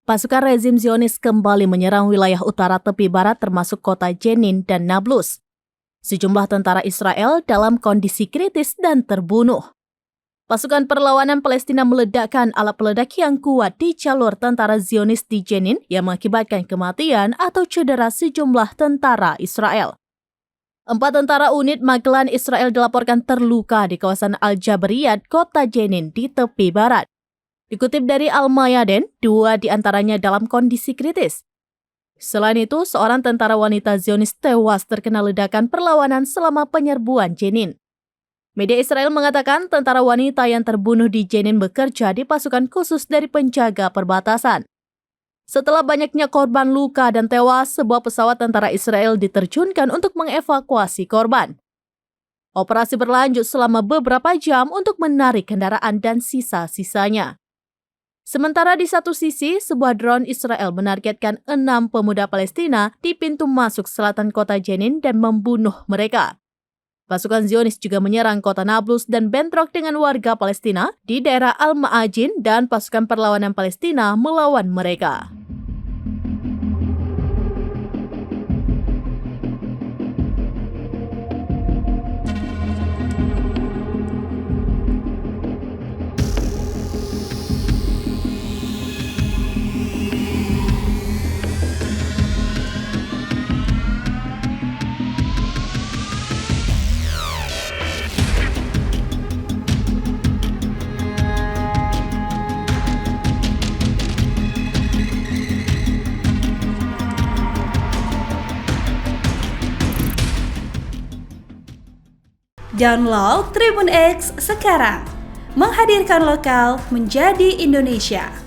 Pasukan rezim Zionis kembali menyerang wilayah utara tepi barat termasuk kota Jenin dan Nablus. Sejumlah tentara Israel dalam kondisi kritis dan terbunuh. Pasukan perlawanan Palestina meledakkan alat peledak yang kuat di jalur tentara Zionis di Jenin yang mengakibatkan kematian atau cedera sejumlah tentara Israel. 4 tentara unit Magelan Israel dilaporkan terluka di kawasan Al-Jabariyat, kota Jenin di tepi barat. Dikutip dari Al-Mayadin, 2 diantaranya dalam kondisi kritis. Selain itu, seorang tentara wanita Zionis tewas terkena ledakan perlawanan selama penyerbuan Jenin. Media Israel mengatakan tentara wanita yang terbunuh di Jenin bekerja di pasukan khusus dari penjaga perbatasan. Setelah banyaknya korban luka dan tewas, sebuah pesawat tentara Israel diterjunkan untuk mengevakuasi korban. Operasi berlanjut selama beberapa jam untuk menarik kendaraan dan sisa-sisanya. Sementara di satu sisi, sebuah drone Israel menargetkan 6 pemuda Palestina di pintu masuk selatan kota Jenin dan membunuh mereka. Pasukan Zionis juga menyerang kota Nablus dan bentrok dengan warga Palestina di daerah Al-Ma'ajin dan pasukan perlawanan Palestina melawan mereka. Download Tribun X sekarang, menghadirkan lokal menjadi Indonesia.